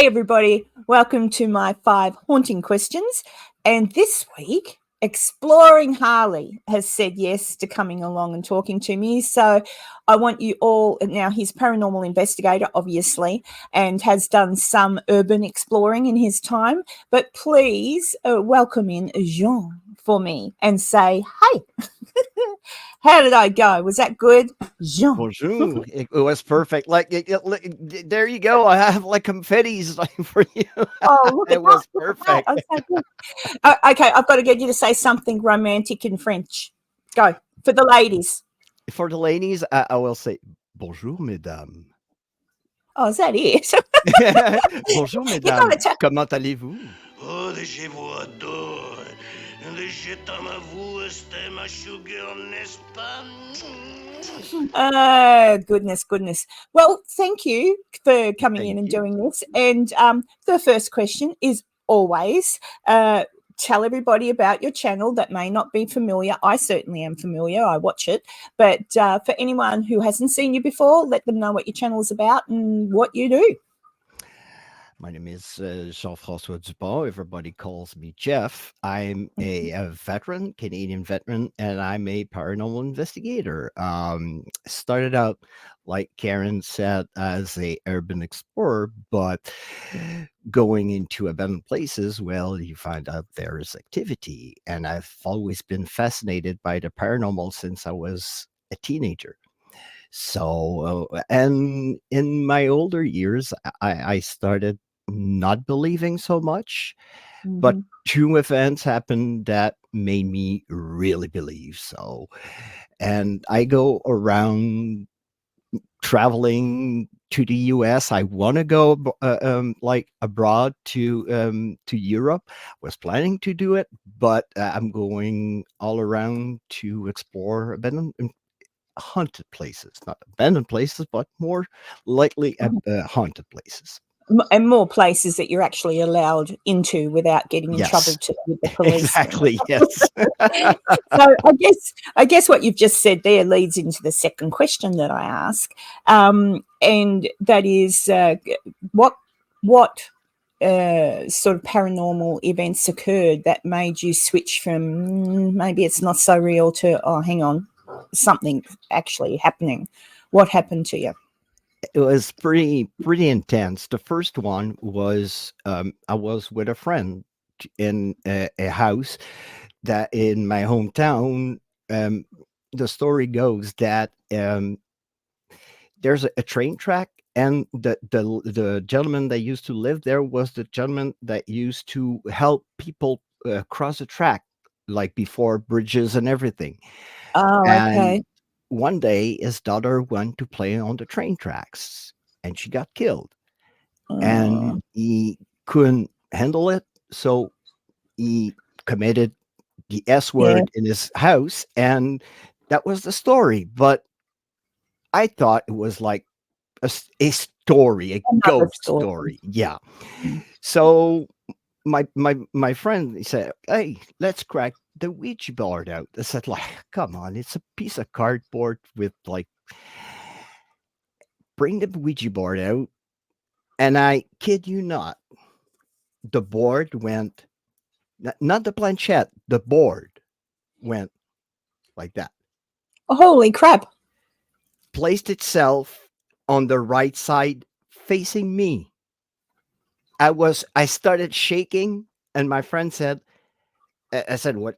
Hey, everybody. Welcome to my 5 haunting questions. And this week, Exploring Harley has said yes to coming along and talking to me. So I want you all, now he's a paranormal investigator, obviously, and has done some urban exploring in his time. But please welcome in Jean for me and say, hey, how did I go? Was that good? Jean. Bonjour. It was perfect. There you go. I have like confettis like for you. Oh, look at It that. was Look at that. perfect. That's so good. Okay, I've got to get you to say something romantic in French. Go. For the ladies. For the ladies, I will say bonjour, mesdames. Oh, is that it? Bonjour, You got mesdames. to tell. Comment allez-vous? Oh, deixez-vous adore. Deixez-moi vous, c'était ma sugar, n'est-ce pas? Goodness. Well, thank you for coming in Thank and you. doing this. And the first question is always tell everybody about your channel that may not be familiar. I certainly am familiar. I watch it. But for anyone who hasn't seen you before, let them know what your channel is about and what you do. My name is Jean-François Dupont. Everybody calls me Jeff. I'm a veteran, Canadian veteran, and I'm a paranormal investigator. Started out, like Karen said, as a urban explorer, but going into abandoned places, well, you find out there is activity. And I've always been fascinated by the paranormal since I was a teenager. So, and in my older years, I started not believing so much, but Mm-hmm. two events happened that made me really believe. So, and I go around traveling to the US. I want to go like abroad to Europe. Was planning to do it, but I'm going all around to explore abandoned haunted places, not abandoned places, but more likely haunted places. And more places that you're actually allowed into without getting in trouble Yes, with the police. exactly. Yes. So I guess what you've just said there leads into the second question that I ask, and that is what sort of paranormal events occurred that made you switch from maybe it's not so real to hang on, something actually happening. What happened to you? It was pretty intense. The first one was I was with a friend in a house that in my hometown. Um, the story goes that there's a train track, and the gentleman that used to live there was the gentleman that used to help people cross the track, like before bridges and everything. Oh, And okay. one day his daughter went to play on the train tracks and she got killed, and Oh, he couldn't handle it, so he committed the S yeah, word in his house, and that was the story. But I thought it was like a story, a another ghost story. story. Yeah. So my friend, he said, "Hey, let's crack the Ouija board out." I said, "Like, come on, it's a piece of cardboard with like, bring the Ouija board out." And I kid you not, the board went, not the planchette, the board went like that, Holy crap. placed itself on the right side facing me. I started shaking, and my friend said, I said, what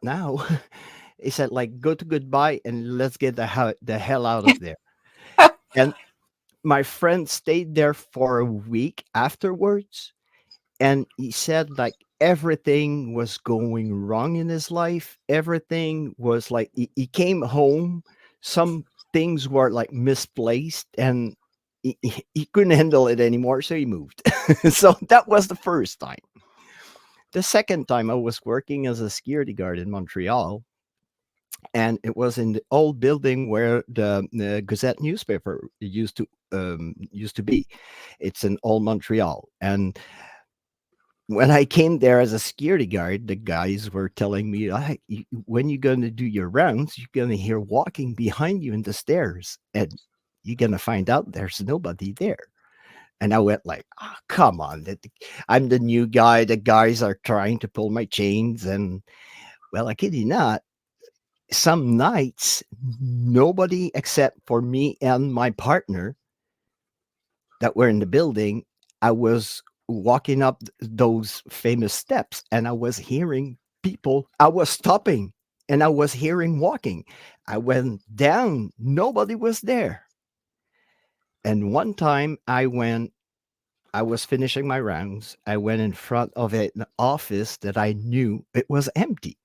now?" He said, like, "Go to goodbye and let's get the hell out of there." And my friend stayed there for a week afterwards, and he said like everything was going wrong in his life. Everything was like he came home, some things were like misplaced, and he couldn't handle it anymore, so he moved. So that was the first time. The second time, I was working as a security guard in Montreal, and it was in the old building where the Gazette newspaper used to be. It's in old Montreal, and when I came there as a security guard, the guys were telling me, when you're going to do your rounds, you're going to hear walking behind you in the stairs, and you're going to find out there's nobody there." And I went like, oh, come on. I'm the new guy. The guys are trying to pull my chains. And well, I kid you not, some nights, nobody except for me and my partner that were in the building, I was walking up those famous steps and I was hearing people. I was stopping and I was hearing walking. I went down, nobody was there. And one time I was finishing my rounds. I went in front of an office that I knew it was empty.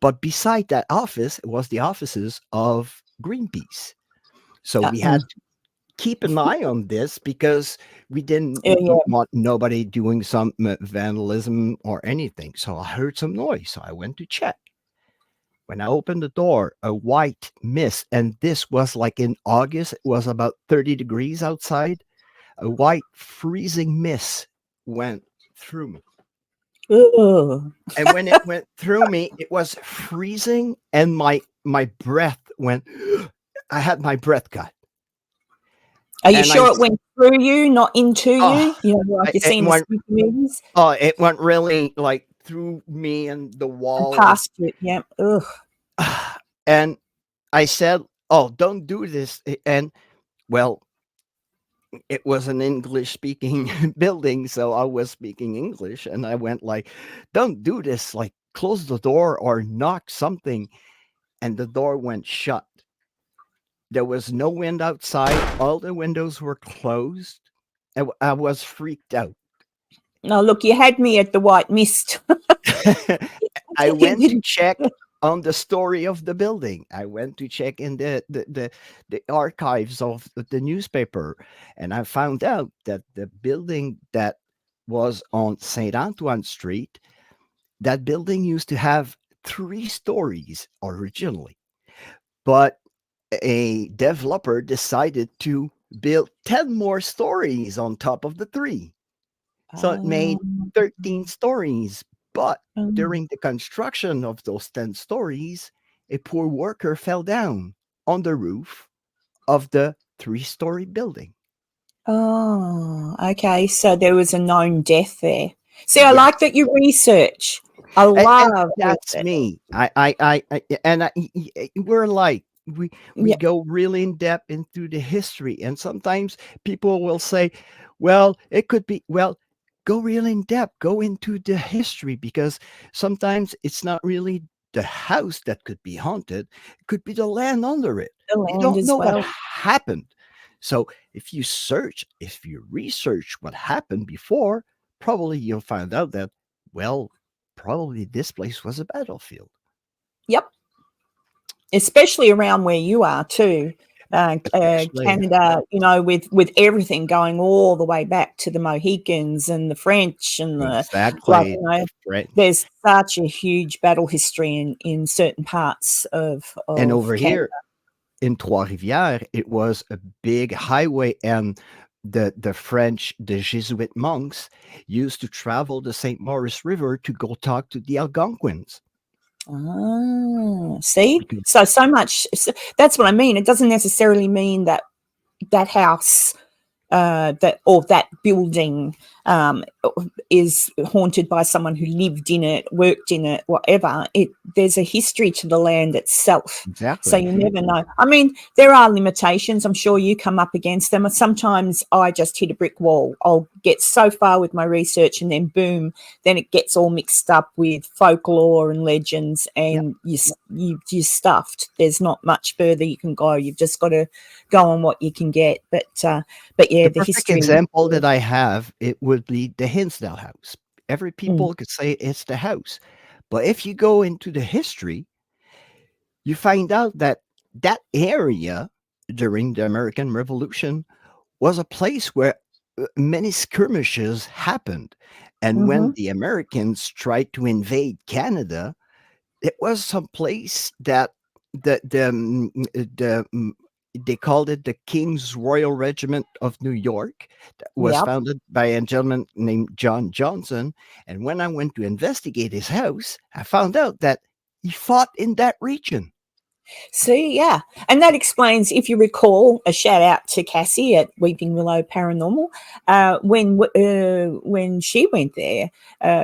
But beside that office was the offices of Greenpeace. So we Uh-uh. had keep an eye on this because we didn't Yeah. want nobody doing some vandalism or anything. So I heard some noise. So I went to check. When I opened the door, a white mist, and this was like in August, it was about 30 degrees outside. A white freezing mist went through me. Ugh. And when it went through me, it was freezing and my breath went I had my breath cut. Are you And sure it went through you, not into you? oh, You know, like you see in the spooky movies oh, it went really like through me and the and wall past you. Yeah. Ugh. and I said, "Oh, don't do this." And well, it was an English speaking building, so I was speaking English and I went like, "Don't do this. Like close the door or knock something." And the door went shut. There was no wind outside. All the windows were closed. I was freaked out. No, look, you had me at the white mist. I You went to didn't- check on the story of the building. I went to check in the archives of the newspaper, and I found out that the building that was on Saint Antoine Street, that building used to have 3 stories originally, but a developer decided to build 10 more stories on top of the 3. So it made Um, 13 stories. But um, during the construction of those 10 stories, a poor worker fell down on the roof of the 3-story building. oh, okay. So there was a known death there. See, I Yes. like that you research. I And love that's it. me. We're like we Yeah, go really in depth into the history, and sometimes people will say, "Well, it could be well." Go real in depth. Go into the history because sometimes it's not really the house that could be haunted. It could be the land under it. the You land don't as know what well. happened. So if you research what happened before, probably you'll find out that well, probably this place was a battlefield. Yep. Especially around where you are too. Especially Canada, you know, with everything going all the way back to the Mohicans and the French and the like, exactly you know, the French. there's such a huge battle history in certain parts And of over Canada. here in Trois-Rivières, it was a big highway, and the French, the Jesuit monks used to travel the St. Maurice River to go talk to the Algonquins. Ah, see? Because So much that's what I mean. It doesn't necessarily mean that that house that or that building is haunted by someone who lived in it, worked in it, whatever. There's a history to the land itself. So exactly. you never know. I mean, there are limitations. I'm sure you come up against them. Sometimes I just hit a brick wall. I'll get so far with my research and then boom, then it gets all mixed up with folklore and legends Yep. and you're stuffed. There's not much further you can go. You've just got to go on what you can get. But yeah, The the perfect history. example that I have, it would be the Hinsdale house. Every Mm, people could say it's the house. But if you go into the history, you find out that that area during the American Revolution was a place where many skirmishes happened. And when mhm. the Americans tried to invade Canada, it was some place that they called it the King's Royal Regiment of New York, that was Yep. founded by a gentleman named John Johnson. And when I went to investigate his house, I found out that he fought in that region. See, yeah. And that explains, if you recall, a shout out to Cassie at Weeping Willow Paranormal. When she went there,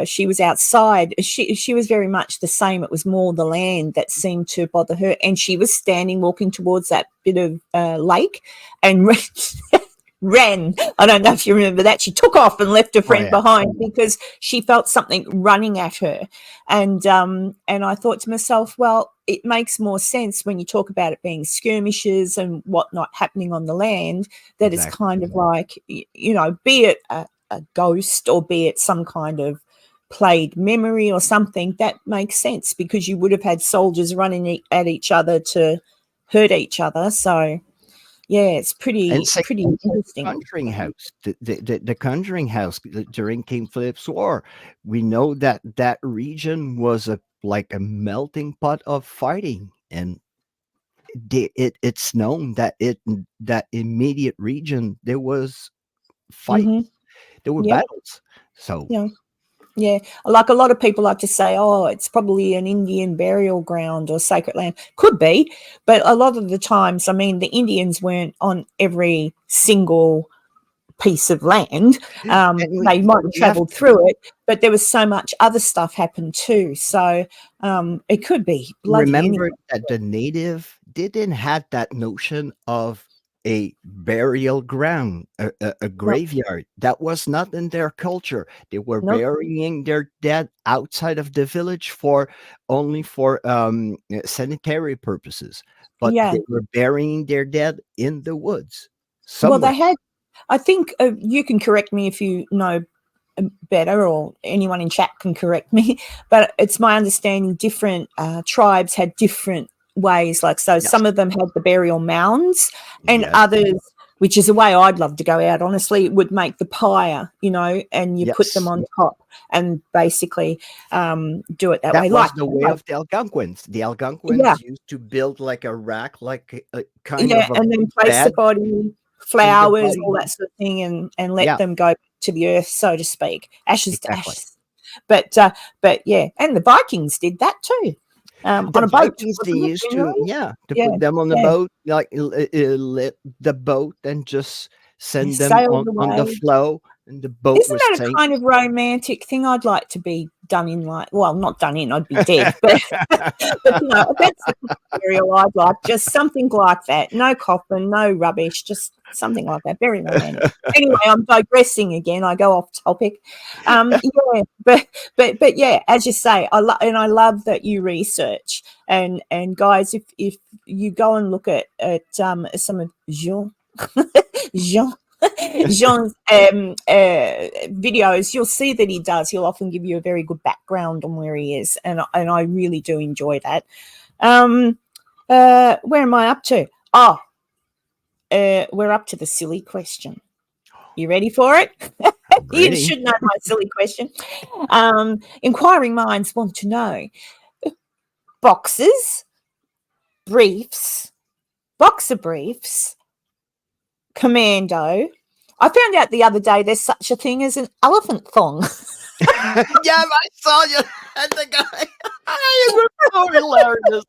she was outside. She was very much the same. It was more the land that seemed to bother her. And she was standing, walking towards that bit of lake and ran. I don't know if you remember that. She took off and left her friend behind because she felt something running at her. And I thought to myself, well, it makes more sense when you talk about it being skirmishes and whatnot happening on the land, that it's kind of like, you know, be it a ghost or be it some kind of played memory or something, that makes sense because you would have had soldiers running at each other to hurt each other. So yeah, it's pretty interesting. Conjuring House, the Conjuring House during King Philip's War, we know that that region was like a melting pot of fighting, and it's known that that immediate region there was fight, there were battles. So yeah, like a lot of people like to say, oh, it's probably an Indian burial ground or sacred land. Could be, but a lot of the times, I mean, the Indians weren't on every single piece of land. They might have traveled through it, but there was so much other stuff happened too. So it could be bloody. Remember that the native didn't have that notion of a burial ground, a graveyard. That was not in their culture. They were burying their dead outside of the village for sanitary purposes. But they were burying their dead in the woods somewhere. Well, they had, I think you can correct me if you know better, or anyone in chat can correct me, but it's my understanding different tribes had different ways. Like, so some of them had the burial mounds, and others, which is a way I'd love to go out, honestly, would make the pyre, you know, and you put them on top and basically do it that way. That was the way of the Algonquins. The Algonquins used to build like a rack, like a kind of and then place the body, flowers, all that sort of thing, and let them go to the earth, so to speak, ashes to ashes. But yeah, and the Vikings did that too. On a boat. They used to put them on the boat, like let the boat and just send them on the flow, and the boat Isn't that a kind of romantic thing? I'd like to be done in, like, well, not done in, I'd be dead, but, but you know, that's the material I'd like, just something like that. No coffin, no rubbish, just something like that. Very romantic. Anyway, I'm digressing again. I go off topic. But yeah, as you say, I love that you research, and guys, if you go and look at some of Jean's videos, you'll see that he'll often give you a very good background on where he is, and I really do enjoy that. Where am I up to? We're up to the silly question. You ready for it? You should know my silly question. Inquiring minds want to know: boxers, briefs, boxer briefs, commando. I found out the other day there's such a thing as an elephant thong. I saw you and the guy. It was so hilarious.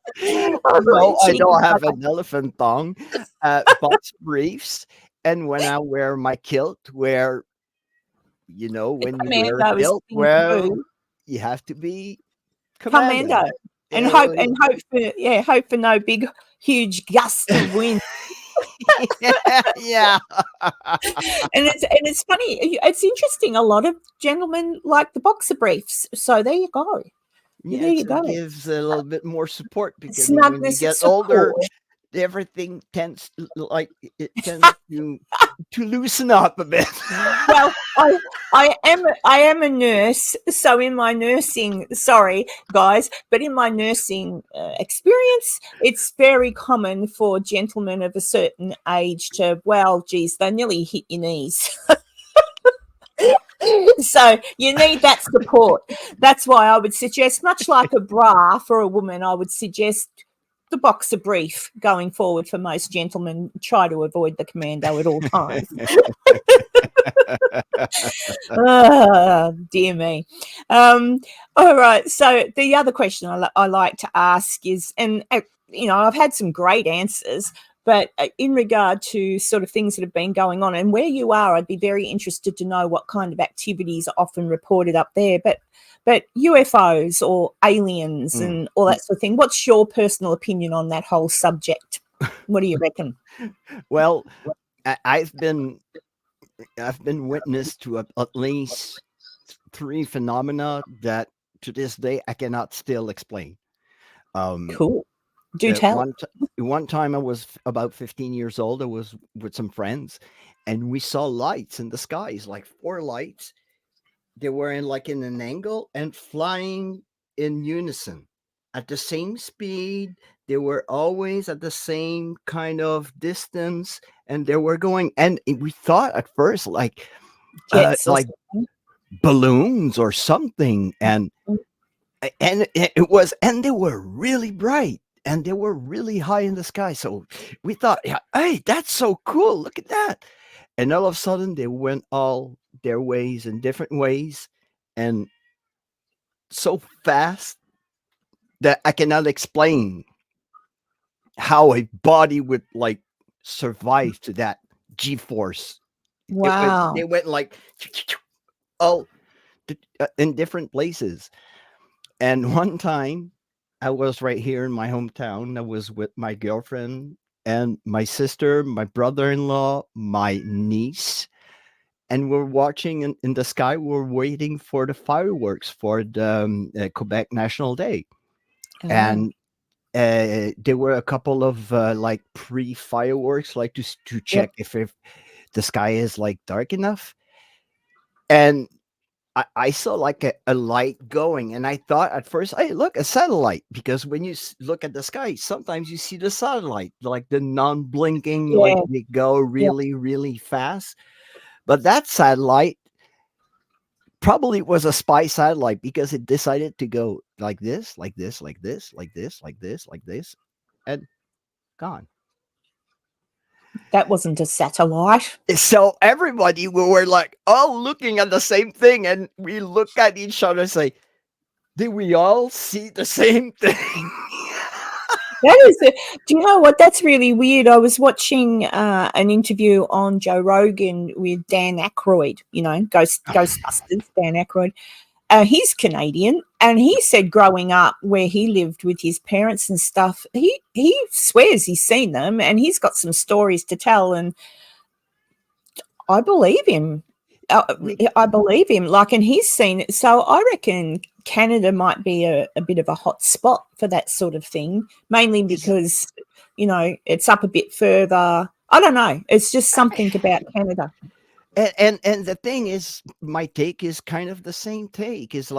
No, I don't have an elephant thong, box briefs, and when I wear my kilt, where, you know, when you wear a kilt, well, you have to be commando. And hope for no big, huge gust of wind. Yeah. And it's funny. It's interesting. A lot of gentlemen like the boxer briefs. So there you go. Yeah, it gives a little bit more support, because when you get older, everything tends to loosen up a bit. Well, I am a nurse, so in my nursing, sorry guys, but in my nursing experience, it's very common for gentlemen of a certain age to, well, geez, they nearly hit your knees. So you need that support. That's why I would suggest, much like a bra for a woman, I would suggest the boxer brief going forward for most gentlemen. Try to avoid the commando at all times. Dear me. All right. So the other question I like to ask is, and I've had some great answers, but in regard to sort of things that have been going on and where you are, I'd be very interested to know what kind of activities are often reported up there. But UFOs or aliens and all that sort of thing. What's your personal opinion on that whole subject? What do you reckon? Well, I've been witness to at least 3 phenomena that to this day I cannot still explain. Cool. Do tell. One time I was about 15 years old. I was with some friends, and we saw lights in the skies, like 4 lights. They were in an angle and flying in unison at the same speed. They were always at the same kind of distance, and they were going. And we thought at first Jets or like something. balloons or something, and it was, and they were really bright and they were really high in the sky. So we thought, yeah, hey, that's so cool. Look at that. And all of a sudden they went all their ways in different ways and so fast that I cannot explain how a body would survive to that G-force. Wow. They went all in different places. And one time I was right here in my hometown. I was with my girlfriend and my sister, my brother-in-law, my niece, and we're watching in the sky. We're waiting for the fireworks for the Quebec National Day. And there were a couple of pre-fireworks, to check if the sky is dark enough. And I saw a light going, and I thought at first, hey, look, a satellite. Because when you look at the sky, sometimes you see the satellite, like the non-blinking, they go really, really fast. But that satellite probably was a spy satellite because it decided to go like this, like this, like this, like this, like this, like this, and gone. That wasn't a satellite. So everybody, we were all looking at the same thing, and we look at each other and say, did we all see the same thing? Do you know what? That's really weird. I was watching an interview on Joe Rogan with Dan Aykroyd, Ghostbusters, Dan Aykroyd. He's Canadian, and he said growing up where he lived with his parents and stuff, he swears he's seen them, and he's got some stories to tell, and I believe him. I believe him. And he's seen it. So I reckon Canada might be a bit of a hot spot for that sort of thing, mainly because, it's up a bit further. I don't know. It's just something about Canada. And the thing is, my take is kind of the same take. Is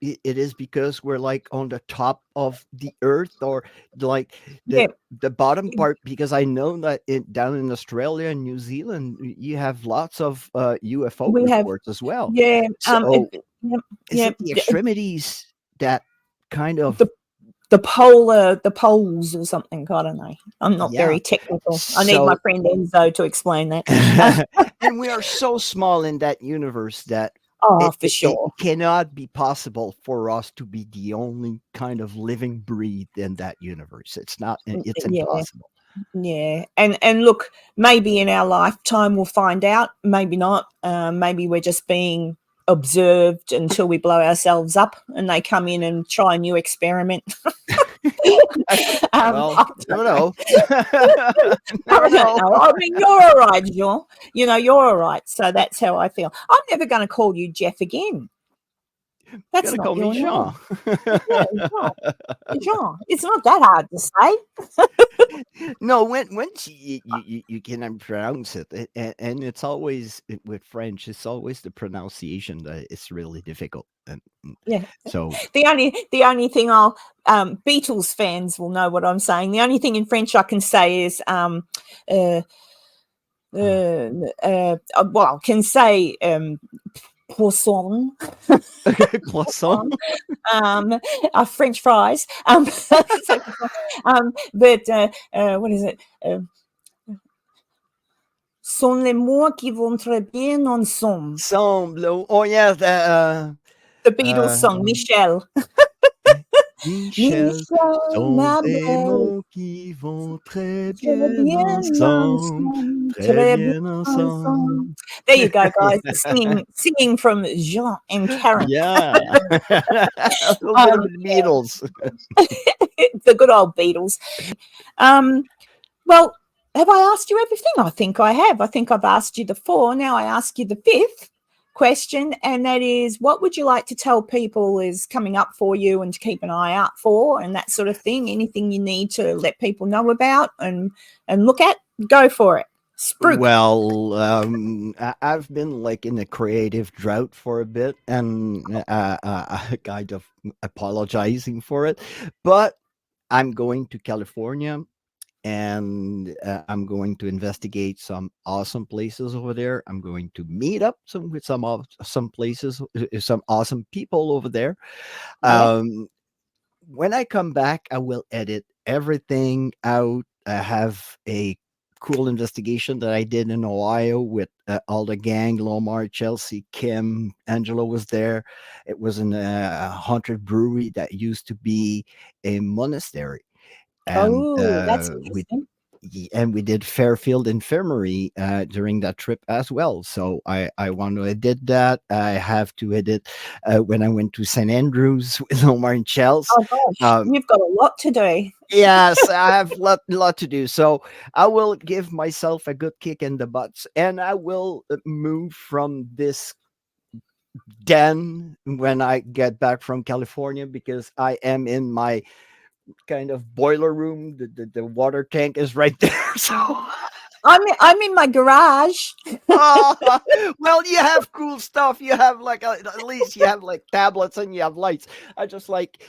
it is because we're on the top of the earth, or the bottom part. Because I know that down in Australia and New Zealand, you have lots of UFO reports as well. Yeah. So is it the extremities that kind of the poles or something? I don't know. I'm not very technical. I need my friend Enzo to explain that. And we are so small in that universe that for sure, it cannot be possible for us to be the only kind of living breed in that universe. It's not. It's impossible. Yeah, and look, maybe in our lifetime we'll find out. Maybe not. Maybe we're just being observed until we blow ourselves up and they come in and try a new experiment. Well, never know. Never know. I mean, you're all right, Jean. You're all right. So that's how I feel. I'm never going to call you Jeff again. That's not call your me Jean. Jean. It's not that hard to say. No, once you can pronounce it, and it's always with French. It's always the pronunciation that is really difficult. And so the only thing I'll Beatles fans will know what I'm saying. The only thing in French I can say is I can say poisson. Poisson. French fries. But what is it? sont les mots qui vont très bien ensemble. Semble. Oh yeah, The Beatles song, Michelle. Michel, Michelle, sont ma des belle, mots qui vont très très bien bien ensemble, ensemble, très très bien bien ensemble. ensemble. There you go, guys. Singing from Jean and Karen. Yeah, a little bit of the Beatles. The good old Beatles. Well, have I asked you everything? I think I have. I think I've asked you the 4. Now I ask you the 5th question, and that is, what would you like to tell people is coming up for you and to keep an eye out for, and that sort of thing? Anything you need to let people know about and look at? Go for it. Spruik. Well, I've been like in a creative drought for a bit, and kind of apologizing for it, but I'm going to California, and I'm going to investigate some awesome places over there. I'm going to meet up with some places, some awesome people over there. Yeah. When I come back, I will edit everything out. I have a cool investigation that I did in Ohio with all the gang, Lomar, Chelsea, Kim, Angela was there. It was in a haunted brewery that used to be a monastery. And Oh, that's interesting. we did Fairfield Infirmary during that trip as well. So I want to edit that. I have to edit when I went to St. Andrews with Omar and Chels. Oh gosh, you've got a lot to do. Yes, I have lot to do. So I will give myself a good kick in the butts, and I will move from this den when I get back from California, because I am in my kind of boiler room. The water tank is right there. So I'm in my garage. well, you have cool stuff. You have like at least you have like tablets and you have lights. I just like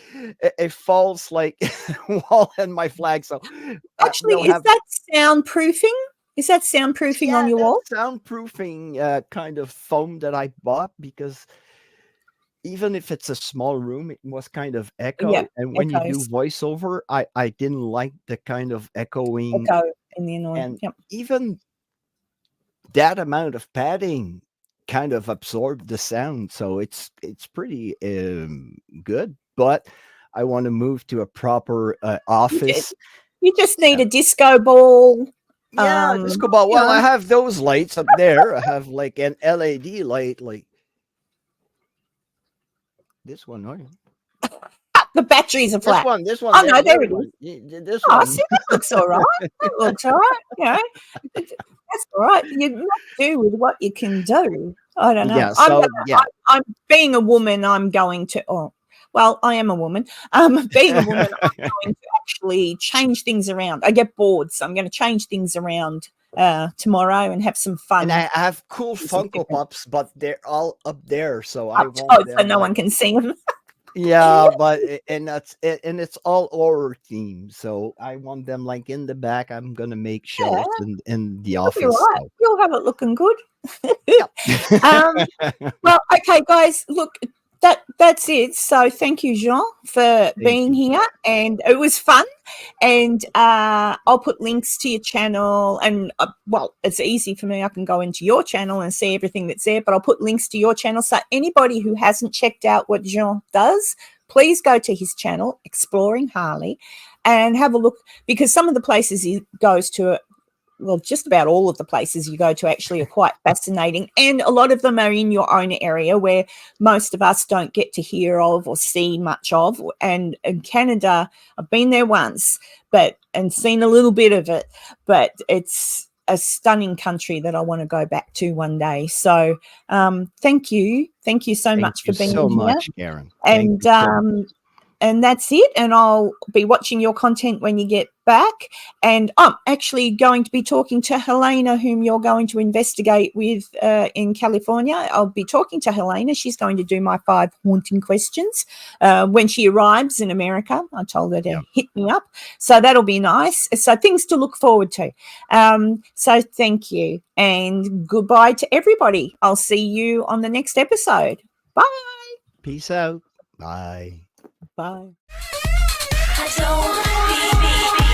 a false like wall and my flag. So Actually, we'll is have that soundproofing? Is that soundproofing on yeah, your wall? that's soundproofing kind of foam that I bought, because even if it's a small room, it was kind of Yeah, echo. And when you do echoes, voiceover, I didn't like the kind of echoing, echo in the annoying. and Yep. even that amount of padding kind of absorbed the sound. So it's pretty good. But I want to move to a proper office. You just need a disco ball. Yeah, disco ball. You Well, I know, have those lights up there. I have like an LED light, like this one. the batteries are flat. This one, Oh there, no, the there other it is. one, this Oh, one. see, that looks all right. That looks all right. You know, that's all right. You make do with what you can do. I don't know. Yeah. So yeah, I'm being a woman. I'm going to. Oh, well, I am a woman. Being a woman, I'm going to actually change things around. I get bored, so I'm going to change things around tomorrow and have some fun. and I have cool Do something Funko different. Pops, but they're all up there, so I Oh, want so them no like one can see them. yeah, but and that's it, and it's all horror themed, so I want them like in the back. I'm gonna make Yeah, shelves in the you'll be office. right. You'll have it looking good. Um, So. well, okay, guys, look, that's it. So thank you, Jean, for Thank being you. here, and it was fun. And I'll put links to your channel, and well, it's easy for me. I can go into your channel and see everything that's there, but I'll put links to your channel. So anybody who hasn't checked out what Jean does, please go to his channel, Exploring Harley, and have a look, because some of the places he goes to, well, just about all of the places you go to actually are quite fascinating. And a lot of them are in your own area where most of us don't get to hear of or see much of. And in Canada, I've been there once, and seen a little bit of it, but it's a stunning country that I want to go back to one day. So thank you. Thank you so Thank much you for being so here. much, Karen. Thank And you so much. and that's it. And I'll be watching your content when you get back. And I'm actually going to be talking to Helena, whom you're going to investigate with in California. I'll be talking to Helena. She's going to do my 5 haunting questions when she arrives in America. I told her to hit me up. So that'll be nice. So things to look forward to. So thank you. And goodbye to everybody. I'll see you on the next episode. Bye. Peace out. Bye. Bye. I don't